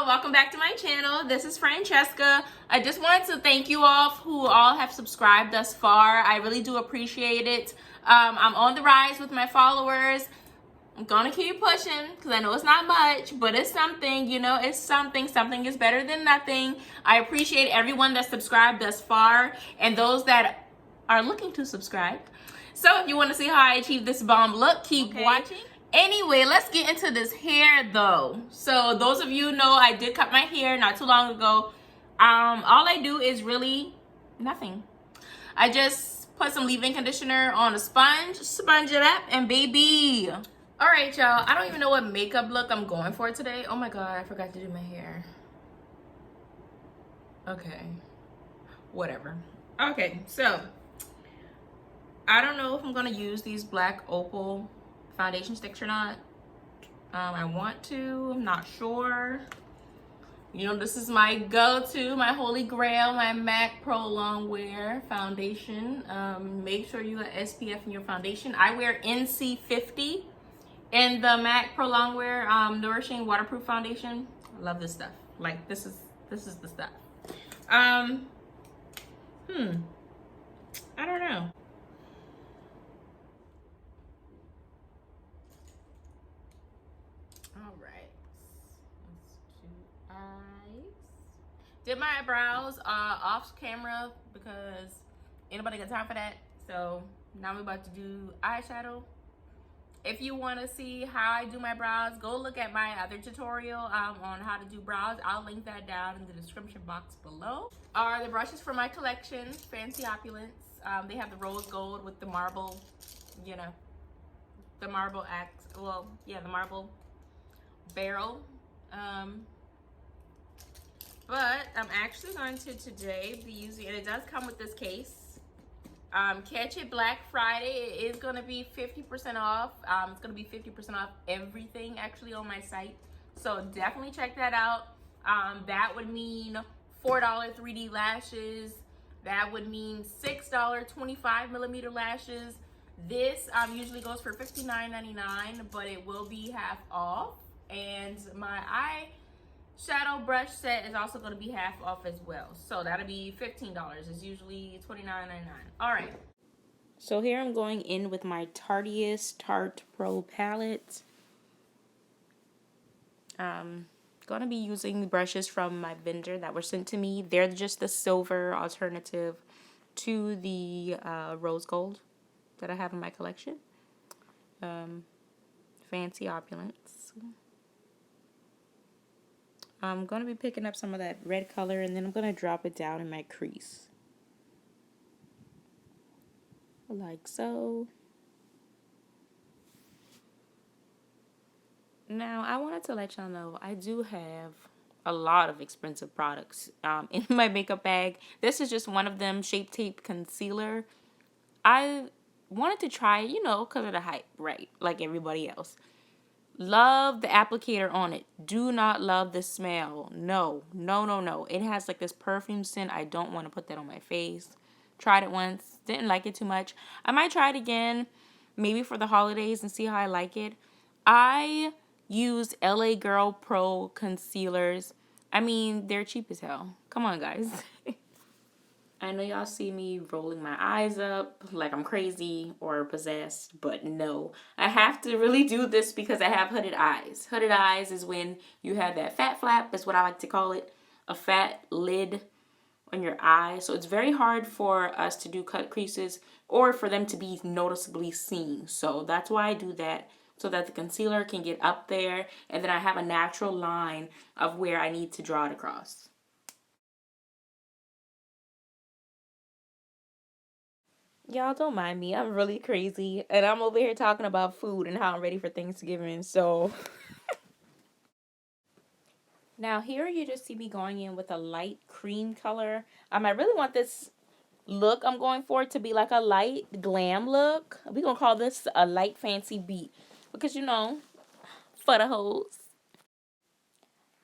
y'all, welcome back to my channel. This is Francesca. I just wanted to thank you all who all have subscribed thus far. I really do appreciate it. I'm on the rise with my followers. I'm gonna keep pushing because I know it's not much, but it's something, you know, it's something. Something is better than nothing. I appreciate everyone that subscribed thus far and those that are looking to subscribe. So if you want to see how I achieve this bomb look, keep watching. Anyway, let's get into this hair though. So those of you know I did cut my hair not too long ago. All I do is really nothing. I just put some leave-in conditioner on a sponge it up, and baby. All right, y'all. I don't even know what makeup look I'm going for today. Oh my God, I forgot to do my hair. Okay, whatever. Okay, so I don't know if I'm gonna use these black Opal foundation sticks or not. I want to, I'm not sure. You know, this is my go-to, my holy grail, my MAC Pro Longwear foundation. Make sure you got SPF in your foundation. I wear NC50 in the MAC Pro Longwear Nourishing Waterproof Foundation. I love this stuff. Like, this is the stuff. I don't know. All right, let's do eyes. Did my eyebrows off camera because anybody got time for that. So now we're about to do eyeshadow. If you want to see how I do my brows, go look at my other tutorial on how to do brows. I'll link that down in the description box below. Are the brushes for my collection, Fancy Opulence. They have the rose gold with the marble, you know, the marble axe. Well, yeah, the marble barrel. But I'm actually going to today be using, and it does come with this case. Catch it Black Friday. It is going to be 50% off. It's going to be 50% off everything actually on my site. So definitely check that out. That would mean $4 3D lashes. That would mean $6 25mm lashes. This usually goes for $59.99, but it will be half off. And my eyeshadow brush set is also going to be half off as well. So that'll be $15. It's usually $29.99. All right. So here I'm going in with my Tarte Pro palette. Gonna be using brushes from my vendor that were sent to me. They're just the silver alternative to the rose gold that I have in my collection. Fancy Opulence. I'm going to be picking up some of that red color, and then I'm going to drop it down in my crease. Like so. Now, I wanted to let y'all know I do have a lot of expensive products in my makeup bag. This is just one of them, Shape Tape Concealer. I wanted to try it, you know, because of the hype, right? Like everybody else. Love the applicator on it. Do not love the smell. No, no, no, no. It has like this perfume scent. I don't want to put that on my face. Tried it once. Didn't like it too much. I might try it again, maybe for the holidays, and see how I like it. I use LA Girl Pro concealers. I mean, they're cheap as hell. Come on, guys. I know y'all see me rolling my eyes up like I'm crazy or possessed, but no. I have to really do this because I have hooded eyes. Hooded eyes is when you have that fat flap, is what I like to call it, a fat lid on your eye. So it's very hard for us to do cut creases or for them to be noticeably seen. So that's why I do that, so that the concealer can get up there and then I have a natural line of where I need to draw it across. Y'all don't mind me. I'm really crazy. And I'm over here talking about food and how I'm ready for Thanksgiving. So now here you just see me going in with a light cream color. I really want this look I'm going for to be like a light glam look. We're going to call this a light fancy beat. Because, you know, for the hoes.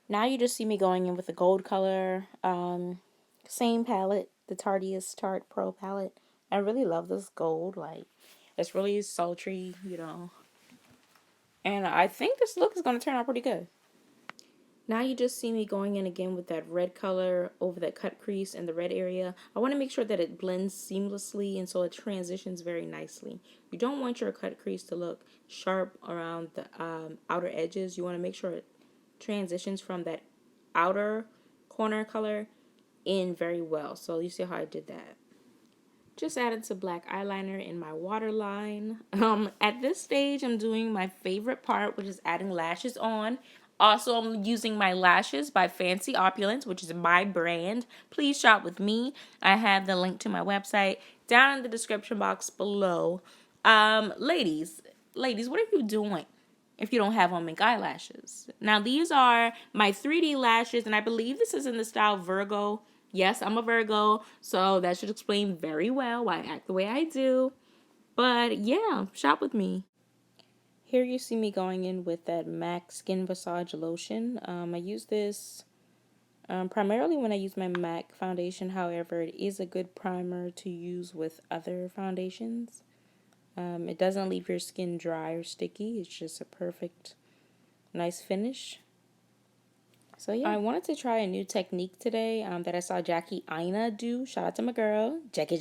Now you just see me going in with a gold color. Same palette. The Tarte Pro palette. I really love this gold. Like, it's really sultry, you know. And I think this look is going to turn out pretty good. Now you just see me going in again with that red color over that cut crease in the red area. I want to make sure that it blends seamlessly and so it transitions very nicely. You don't want your cut crease to look sharp around the outer edges. You want to make sure it transitions from that outer corner color in very well. So you see how I did that. Just added some black eyeliner in my waterline. At this stage, I'm doing my favorite part, which is adding lashes on. Also, I'm using my lashes by Fancy Opulence, which is my brand. Please shop with me. I have the link to my website down in the description box below. Ladies, what are you doing if you don't have on mink eyelashes? Now, these are my 3D lashes, and I believe this is in the style Virgo. Yes, I'm a Virgo, so that should explain very well why I act the way I do. But yeah, shop with me. Here you see me going in with that MAC Skin Massage Lotion. I use this primarily when I use my MAC foundation. However, it is a good primer to use with other foundations. It doesn't leave your skin dry or sticky. It's just a perfect, nice finish. So yeah, I wanted to try a new technique today that I saw Jackie Aina do. Shout out to my girl, Jackie.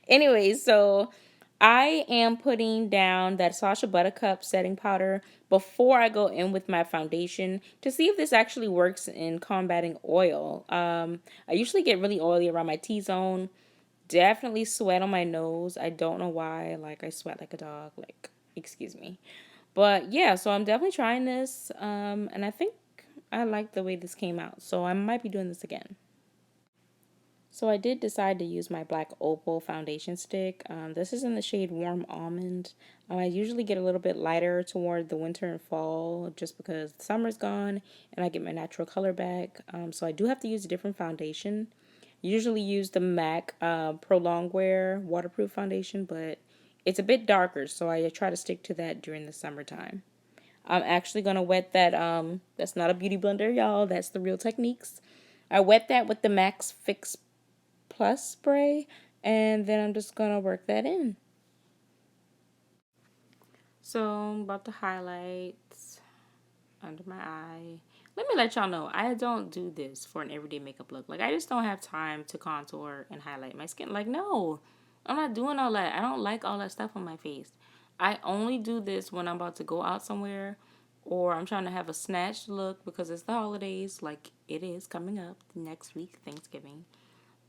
Anyways, so I am putting down that Sacha Buttercup setting powder before I go in with my foundation to see if this actually works in combating oil. I usually get really oily around my T-zone. Definitely sweat on my nose. I don't know why. Like, I sweat like a dog. Like, excuse me. But yeah, so I'm definitely trying this. And I think I like the way this came out. So I might be doing this again. So I did decide to use my black opal foundation stick. This is in the shade Warm Almond. I usually get a little bit lighter toward the winter and fall just because the summer's gone and I get my natural color back. So I do have to use a different foundation. Usually use the MAC Pro Longwear waterproof foundation, but it's a bit darker, so I try to stick to that during the summertime. I'm actually going to wet that, that's not a beauty blender, y'all. That's the Real Techniques. I wet that with the Max Fix Plus spray, and then I'm just going to work that in. So I'm about to highlight under my eye. Let me let y'all know, I don't do this for an everyday makeup look. Like, I just don't have time to contour and highlight my skin. Like, no, I'm not doing all that. I don't like all that stuff on my face. I only do this when I'm about to go out somewhere or I'm trying to have a snatched look because it's the holidays. Like, it is coming up next week, Thanksgiving.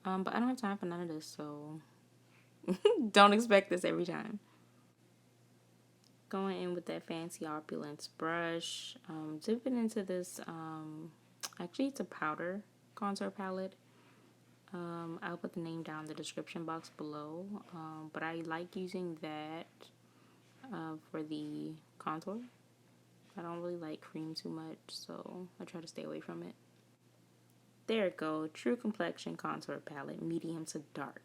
But I don't have time for none of this, so don't expect this every time. Going in with that Fancy Opulence brush, dipping into this, actually it's a powder contour palette. I'll put the name down in the description box below, but I like using that for the contour. I don't really like cream too much, so I try to stay away from it. There it go, True Complexion Contour Palette, medium to dark.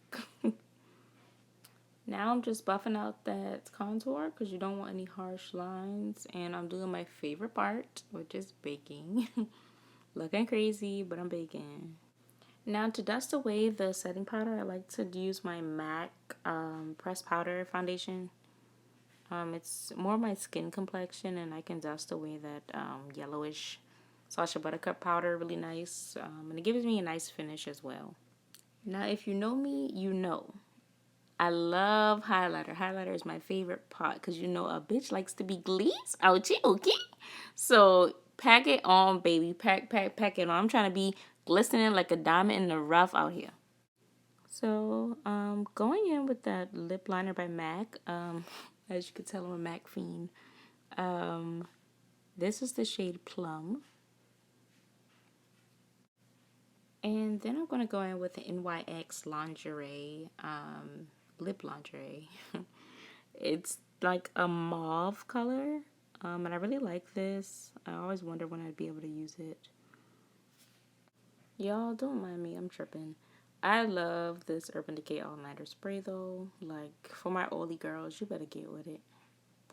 Now I'm just buffing out that contour because you don't want any harsh lines. And I'm doing my favorite part, which is baking. Looking crazy, but I'm baking. Now to dust away the setting powder, I like to use my MAC pressed powder foundation. It's more my skin complexion and I can dust away that yellowish Sacha Buttercup powder really nice. And it gives me a nice finish as well. Now if you know me, you know. I love highlighter. Highlighter is my favorite part because you know a bitch likes to be glazed. Ouchie, okay? So pack it on, baby. Pack it on. I'm trying to be glistening like a diamond in the rough out here. So going in with that lip liner by MAC. As you can tell, I'm a MAC fiend. This is the shade Plum. And then I'm going to go in with the NYX lingerie, lip lingerie. It's like a mauve color, and I really like this. I always wonder when I'd be able to use it. Y'all, don't mind me, I'm tripping. I love this Urban Decay All Nighter spray though. Like, for my oldie girls, you better get with it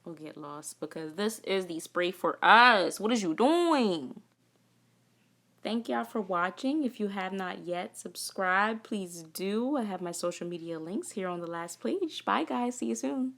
or get lost because this is the spray for us. What is you doing? Thank y'all for watching. If you have not yet subscribed, please do. I have my social media links here on the last page. Bye guys, see you soon.